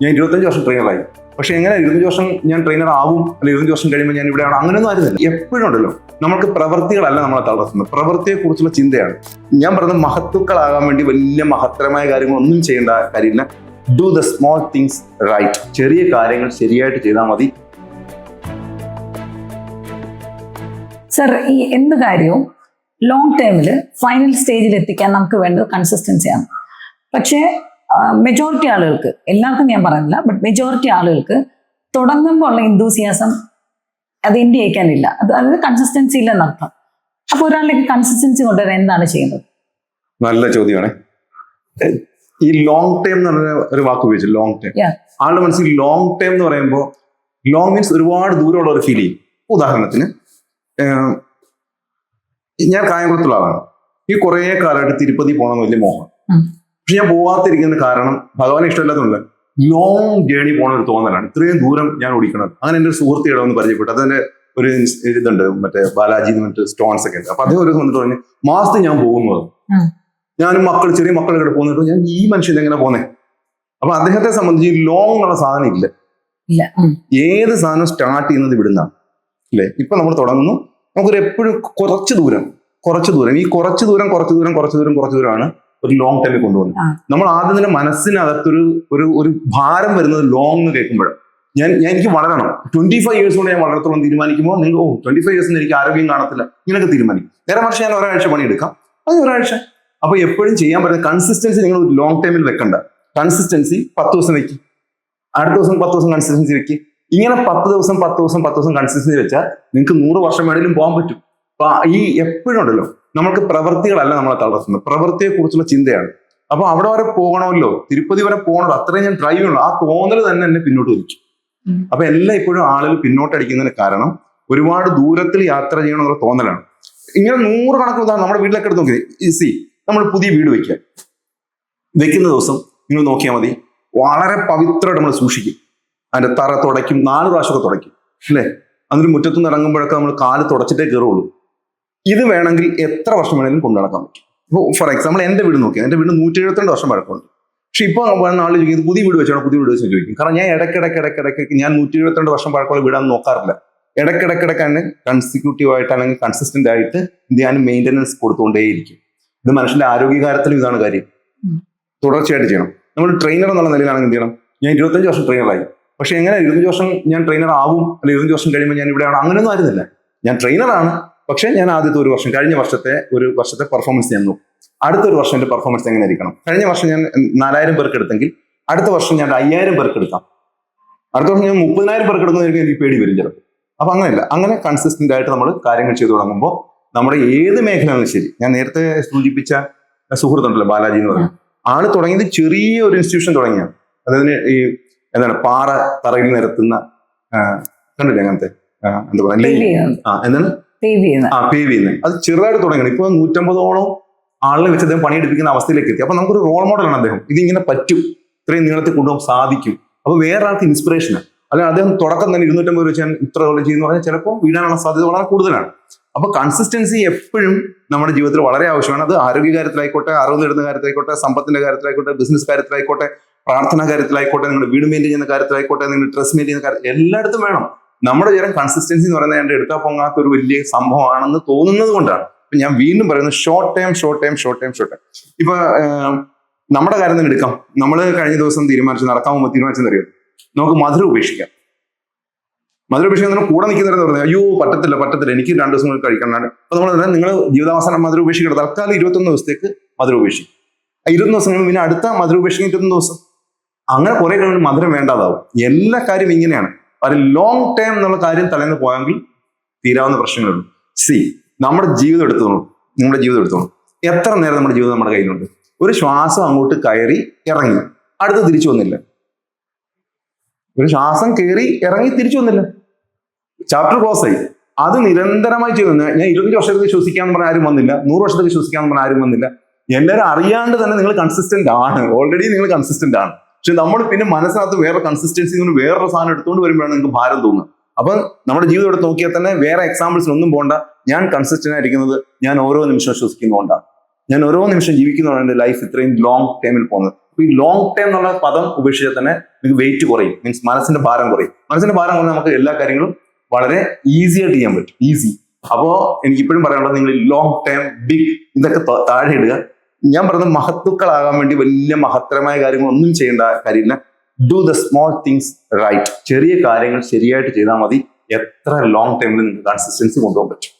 ഞാൻ 25 വർഷം ട്രെയിനറായി. പക്ഷെ എങ്ങനെ 25 വർഷം ഞാൻ ട്രെയിനർ ആവും, അല്ലെങ്കിൽ 25 വർഷം കഴിയുമ്പോൾ ഞാൻ ഇവിടെയാണ്, അങ്ങനെയൊന്നും ആയിരുന്നില്ല. എപ്പോഴും ഉണ്ടല്ലോ, നമുക്ക് പ്രവൃത്തികളല്ല നമ്മളെ തളർത്തുന്നത്, പ്രവൃത്തിയെ കുറിച്ചുള്ള ചിന്തയാണ്. ഞാൻ പറഞ്ഞത് മഹത്തുക്കളാകാൻ വേണ്ടി വലിയ മഹത്തരമായ കാര്യങ്ങളൊന്നും ചെയ്യേണ്ട കാര്യമില്ല. Do the small things right. ചെറിയ കാര്യങ്ങൾ ശരിയായിട്ട് ചെയ്താൽ മതി. സർ, ഈ എന്ത് കാര്യവും ലോങ് ടേമിൽ ഫൈനൽ സ്റ്റേജിൽ എത്തിക്കാൻ നമുക്ക് വേണ്ടത് കൺസിസ്റ്റൻസിയാണ്. പക്ഷേ മെജോറിറ്റി ആളുകൾക്ക്, എല്ലാവർക്കും ഞാൻ പറയുന്നില്ല, ബട്ട് മെജോറിറ്റി ആളുകൾക്ക് തുടങ്ങുമ്പോൾ ഉള്ള എന്തൂസിയാസം അത് ഇന്ത്യക്കാനില്ല. അതായത് കൺസിസ്റ്റൻസി ഇല്ലെന്നർത്ഥം. അപ്പൊ ഒരാളിലേക്ക് കൺസിസ്റ്റൻസി കൊണ്ടുവരാൻ എന്താണ് ചെയ്യുന്നത്? നല്ല ചോദ്യമാണ്. ഈ ലോങ് ടൈം എന്ന് പറഞ്ഞ ഒരു വാക്ക് ഉപയോഗിച്ചു, ലോങ് ടൈം. ആളുടെ മനസ്സിൽ ലോങ് ടൈം എന്ന് പറയുമ്പോൾ ലോങ് മീൻസ് ഒരുപാട് ദൂരമുള്ള ഒരു ഫീൽ ചെയ്യും. ഉദാഹരണത്തിന്, ഞാൻ കായംകുളത്തുള്ള ആളാണ്. ഈ കുറേ കാലമായിട്ട് തിരുപ്പതി പോകണമെന്ന് വലിയ മോഹം. പക്ഷെ ഞാൻ പോകാതിരിക്കുന്ന കാരണം ഭഗവാനെ ഇഷ്ടമില്ലാത്തതുകൊണ്ട് ലോങ് ജേണി പോകണ ഒരു തോന്നലാണ്. ഇത്രയും ദൂരം ഞാൻ ഓടിക്കണം. അങ്ങനെ എൻ്റെ ഒരു സുഹൃത്തിയുടെ ഒന്ന് പരിചയപ്പെട്ടു. അതിന്റെ ഒരു ഇതുണ്ട്, മറ്റേ ബാലാജി എന്ന് പറഞ്ഞിട്ട് സ്റ്റോൺസ് ഒക്കെ ഉണ്ട്. അപ്പൊ അദ്ദേഹം ഒരു വന്നിട്ട് പറഞ്ഞു, മാസത്തിൽ ഞാൻ പോകുന്നത്, ഞാനും മക്കൾ, ചെറിയ മക്കളൊക്കെ പോകുന്നിട്ട് ഞാൻ ഈ മനുഷ്യൻ എങ്ങനെ പോന്നേ. അപ്പൊ അദ്ദേഹത്തെ സംബന്ധിച്ച് ലോങ് എന്നുള്ള സാധനം ഇല്ല. ഏത് സാധനം സ്റ്റാർട്ട് ചെയ്യുന്നത് ഇവിടുന്നാണ് അല്ലേ. ഇപ്പൊ നമ്മൾ തുടങ്ങുന്നു, നമുക്കൊരു എപ്പോഴും കുറച്ച് ദൂരം ഈ കുറച്ച് ദൂരമാണ് ഒരു ലോങ് ടൈമിൽ കൊണ്ടുപോകുന്നത്. നമ്മൾ ആദ്യം തന്നെ മനസ്സിനകത്തൊരു ഒരു ഭാരം വരുന്നത് ലോങ് എന്ന് കേൾക്കുമ്പോഴാണ്. എനിക്ക് വളരണം, 25 years കൊണ്ട് ഞാൻ വളരത്തോളം തീരുമാനിക്കുമ്പോൾ നിങ്ങൾ 25 years എനിക്ക് ആരോഗ്യം കാണത്തില്ല, ഇങ്ങനെയൊക്കെ തീരുമാനിക്കും. നേരെ മറിച്ച് ഞാൻ ഒരാഴ്ച പണിയെടുക്കാം, അത് ഒരാഴ്ച. അപ്പൊ എപ്പോഴും ചെയ്യാൻ പറ്റുന്ന കൺസിസ്റ്റൻസി നിങ്ങൾ ലോങ് ടൈമിൽ വെക്കണ്ട. കൺസിസ്റ്റൻസി 10 ദിവസം വെക്കും, അടുത്ത ദിവസം 10 ദിവസം കൺസിസ്റ്റൻസി വെക്കും. ഇങ്ങനെ 10 ദിവസം കൺസിസ്റ്റൻസി വെച്ചാൽ നിങ്ങൾക്ക് 100 വർഷം വേണമെങ്കിലും പോകാൻ പറ്റും. അപ്പൊ ഈ എപ്പോഴും ഉണ്ടല്ലോ, നമുക്ക് പ്രവൃത്തികളല്ല നമ്മളെ തളർത്തുന്നത്, പ്രവൃത്തിയെ കുറിച്ചുള്ള ചിന്തയാണ്. അപ്പൊ അവിടെ വരെ പോകണമല്ലോ, തിരുപ്പതി വരെ പോകണമല്ലോ, അത്രയും ഞാൻ ഡ്രൈവ് ചെയ്യണല്ലോ, ആ തോന്നൽ തന്നെ എന്നെ പിന്നോട്ട് വലിക്കും. അപ്പൊ എല്ലാം ഇപ്പോഴും ആളുകൾ പിന്നോട്ടടിക്കുന്നതിന് കാരണം ഒരുപാട് ദൂരത്തിൽ യാത്ര ചെയ്യണമെന്നുള്ള തോന്നലാണ്. ഇങ്ങനെ 100 കണക്കിന് ഉദാഹരണം നമ്മുടെ വീട്ടിലൊക്കെ എടുത്ത് നോക്കി. ഈസി, നമ്മൾ പുതിയ വീട് വെക്കുന്ന ദിവസം നിങ്ങൾ നോക്കിയാൽ മതി, വളരെ പവിത്രമായിട്ട് നമ്മൾ സൂക്ഷിക്കും. അതിന്റെ തറ തുടയ്ക്കും, 4 പ്രാവശ്യമൊക്കെ തുടയ്ക്കും അല്ലേ. അതിന് മുറ്റത്തുനിന്ന് ഇറങ്ങുമ്പോഴൊക്കെ നമ്മൾ കാല് തുടച്ചിട്ടേ കയറുള്ളൂ. ഇത് വേണമെങ്കിൽ എത്ര വർഷം വേണമെങ്കിലും കൊണ്ടു നടക്കാൻ പറ്റും. ഇപ്പോൾ ഫോർ എക്സാമ്പിൾ എൻ്റെ വീട് നോക്കിയാൽ, എൻ്റെ വീട് 172 വർഷം പഴക്കമുണ്ട്. പക്ഷെ ഇപ്പോൾ നാളെ ചോദിക്കും, പുതിയ വീട് വെച്ചാണോ ചോദിക്കും. കാരണം ഞാൻ ഇടയ്ക്കിടയ്ക്ക് ഞാൻ 172 വർഷം പഴക്കമുള്ള വീടാന്ന് നോക്കാറില്ല. ഇടയ്ക്കിടയ്ക്ക് തന്നെ കൺസിക്യൂട്ടീവ് ആയിട്ട് അല്ലെങ്കിൽ കൺസിസ്റ്റന്റ് ആയിട്ട് ഞാൻ മെയിൻ്റനൻസ് കൊടുത്തുകൊണ്ടേയിരിക്കും. ഇത് മനുഷ്യന്റെ ആരോഗ്യകാര്യത്തിലും ഇതാണ് കാര്യം. തുടർച്ചയായിട്ട് ചെയ്യണം. നമ്മൾ ട്രെയിനർ എന്നുള്ള നിലയിലാണെങ്കിൽ എന്ത് ചെയ്യണം? ഞാൻ 25 വർഷം ട്രെയിനറായി. പക്ഷെ എങ്ങനെ 25 വർഷം ഞാൻ ട്രെയിനർ ആവും, അല്ലെങ്കിൽ 25 വർഷം കഴിയുമ്പോൾ ഞാൻ ഇവിടെയാണ്, അങ്ങനെയൊന്നും ആയിരുന്നില്ല. ഞാൻ ട്രെയിനറാണ്, പക്ഷെ ഞാൻ ആദ്യത്തെ കഴിഞ്ഞ വർഷത്തെ പെർഫോമൻസ് ഞാൻ നോക്കും. അടുത്തൊരു വർഷം എൻ്റെ പെർഫോമൻസ് എങ്ങനെ ഇരിക്കണം. കഴിഞ്ഞ വർഷം ഞാൻ 4000 പേർക്ക് എടുത്തെങ്കിൽ അടുത്ത വർഷം ഞാൻ 5000 പേർക്ക് എടുക്കാം. അടുത്ത വർഷം ഞാൻ 30,000 പേർക്ക് എടുക്കുന്നതായിരിക്കും എനിക്ക് പേടി വരും ചിലപ്പോൾ. അപ്പൊ അങ്ങനെയല്ല. അങ്ങനെ കൺസിസ്റ്റന്റ് ആയിട്ട് നമ്മൾ കാര്യങ്ങൾ ചെയ്തു തുടങ്ങുമ്പോൾ നമ്മുടെ ഏത് മേഖലയാണെങ്കിലും ശരി. ഞാൻ നേരത്തെ സൂചിപ്പിച്ച സുഹൃത്തുണ്ടല്ലോ ബാലാജി എന്ന് പറഞ്ഞു, ആള് തുടങ്ങിയത് ചെറിയ ഒരു ഇൻസ്റ്റിറ്റ്യൂഷൻ തുടങ്ങിയാണ്. അതായത് ഈ എന്താണ്, പാറ തറയിൽ നിരത്തുന്ന, കണ്ടില്ലേ അങ്ങനത്തെ, എന്താ പറയുക, എന്താണ് പേവ് ചെയ്യുന്നത്. അത് ചെറുതായിട്ട് തുടങ്ങണം. ഇപ്പൊ 150ഓളം ആളിനെ വെച്ച് അദ്ദേഹം പണിയെടുപ്പിക്കുന്ന അവസ്ഥയിലേക്ക് എത്തി. അപ്പൊ നമുക്കൊരു റോൾ മോഡലാണ് അദ്ദേഹം. ഇതിങ്ങനെ പറ്റും, ഇത്രയും നീളത്തിൽ കൊണ്ടുപോകാൻ സാധിക്കും. അപ്പൊ വേറെ ആൾക്ക് ഇൻസ്പിറേഷനാണ്. അല്ലെങ്കിൽ അദ്ദേഹം തുടക്കം തന്നെ 250 വെച്ച് ഞാൻ ഇത്ര ചെയ്യുന്ന പറഞ്ഞാൽ ചിലപ്പോൾ വീഴാനുള്ള സാധ്യത വളരെ കൂടുതലാണ്. അപ്പൊ കൺസിസ്റ്റൻസി എപ്പോഴും നമ്മുടെ ജീവിതത്തിൽ വളരെ ആവശ്യമാണ്. അത് ആരോഗ്യ കാര്യത്തിലായിക്കോട്ടെ, അറിവ് നേടുന്ന കാര്യത്തിലായിക്കോട്ടെ, സമ്പത്തിന്റെ കാര്യത്തിലായിക്കോട്ടെ, ബിസിനസ് കാര്യത്തിലായിക്കോട്ടെ, പ്രാർത്ഥനാ കാര്യത്തിലായിക്കോട്ടെ, നിങ്ങളുടെ വീട് മെയിൻറ്റെയിൻ ചെയ്യുന്ന കാര്യത്തിലായിക്കോട്ടെ, നിങ്ങൾ ഡ്രസ് മെയിൻറ്റെയിൻ ചെയ്യുന്ന കാര്യത്തിൽ എല്ലായിടത്തും വേണം. നമ്മുടെ കൺസിസ്റ്റൻസി എന്ന് പറയുന്നത് എൻ്റെ എടുക്കാൻ പൊങ്ങാത്ത ഒരു വലിയ സംഭവമാണെന്ന് തോന്നുന്നത് കൊണ്ടാണ്. ഞാൻ വീണ്ടും പറയുന്നത് ഷോർട്ട് ടൈം. ഇപ്പൊ നമ്മുടെ കാര്യം തന്നെ എടുക്കാം. നമ്മൾ കഴിഞ്ഞ ദിവസം നടക്കാൻ പോകുമ്പോൾ തീരുമാനിച്ചെന്നറിയാം, നമുക്ക് മധുരം ഉപേക്ഷിക്കാം. കൂടെ നിൽക്കുന്നവരെന്ന് പറഞ്ഞാൽ അയ്യോ പറ്റത്തില്ല, എനിക്ക് 2 ദിവസം കഴിക്കണം. അപ്പൊ നമ്മൾ നിങ്ങൾ ജീവിതാവസാനം മധുരം ഉപേക്ഷിക്കണം. തൽക്കാലം 21 ദിവസത്തേക്ക് മധുരം ഉപേക്ഷിക്കും. 21 ദിവസം കഴിയുമ്പോൾ പിന്നെ അടുത്ത മധുരം ഉപേക്ഷിക്കും 21 ദിവസം. അങ്ങനെ കുറെ കഴിയുമ്പോൾ മധുരം വേണ്ടാതാവും. എല്ലാ കാര്യം ഇങ്ങനെയാണ്. ഒരു ലോങ് ടൈം എന്നുള്ള കാര്യം തലേന്ന് പോയെങ്കിൽ തീരാവുന്ന പ്രശ്നങ്ങളുണ്ട്. നമ്മുടെ ജീവിതം എടുത്തോളൂ. എത്ര നേരം നമ്മുടെ ജീവിതം നമ്മുടെ കയ്യിലുണ്ട്? ഒരു ശ്വാസം അങ്ങോട്ട് കയറി ഇറങ്ങി, അടുത്ത് തിരിച്ചു വന്നില്ല. ഒരു ശ്വാസം കയറി ഇറങ്ങി തിരിച്ചു വന്നില്ല, ചാപ്റ്റർ ക്ലോസ് ആയി. അത് നിരന്തരമായി ചെയ്യുന്നത്. ഞാൻ 25 വർഷത്തേക്ക് ശ്വസിക്കാന്ന് പറഞ്ഞ ആരും വന്നില്ല, 100 വർഷത്തേക്ക് ശ്വസിക്കാന്ന് പറഞ്ഞ ആരും വന്നില്ല. എല്ലാവരും അറിയാണ്ട് തന്നെ നിങ്ങൾ കൺസിസ്റ്റന്റ് ആണ്, ഓൾറെഡി നിങ്ങൾ കൺസിസ്റ്റന്റ് ആണ്. പക്ഷെ നമ്മൾ പിന്നെ മനസ്സിനകത്ത് വേറെ കൺസിസ്റ്റൻസി കൊണ്ട് വേറൊരു സാധനം എടുത്തുകൊണ്ട് വരുമ്പോഴാണ് നിങ്ങൾക്ക് ഭാരം തോന്നുന്നത്. അപ്പൊ നമ്മുടെ ജീവിതം എടുത്ത് നോക്കിയാൽ തന്നെ വേറെ എക്സാമ്പിൾസിനൊന്നും പോകണ്ട. ഞാൻ കൺസിസ്റ്റന്റ് ആയിരിക്കുന്നത് ഞാൻ ഓരോ നിമിഷം ശ്വസിക്കുന്നതുകൊണ്ടാണ്, ഞാൻ ഓരോ നിമിഷം ജീവിക്കുന്നതുകൊണ്ടാണ് എൻ്റെ ലൈഫ് ഇത്രയും ലോങ് ടൈമിൽ പോകുന്നത്. ഈ ലോങ് ടൈം എന്നുള്ള പദം ഉപേക്ഷിച്ചാൽ തന്നെ നിങ്ങൾക്ക് വെയിറ്റ് കുറയും, മീൻസ് മനസ്സിന്റെ ഭാരം കുറയും. മനസ്സിന്റെ ഭാരം കുറഞ്ഞാൽ നമുക്ക് എല്ലാ കാര്യങ്ങളും വളരെ ഈസി ആയിട്ട് ചെയ്യാൻ പറ്റും, ഈസി. അപ്പോ എനിക്ക് ഇപ്പോഴും പറയാനുള്ളത്, നിങ്ങൾ ലോങ് ടൈം ബിഗ് ഇതൊക്കെ താഴെ ഇടുക. ഞാൻ പറഞ്ഞത് മഹത്തുക്കളാകാൻ വേണ്ടി വലിയ മഹത്തരമായ കാര്യങ്ങളൊന്നും ചെയ്യേണ്ട കാര്യമില്ല. Do the small things right. ചെറിയ കാര്യങ്ങൾ ശരിയായിട്ട് ചെയ്താൽ മതി. എത്ര ലോങ് ടൈമിൽ നിങ്ങൾക്ക് കൺസിസ്റ്റൻസി കൊണ്ടുപോകാൻ പറ്റും.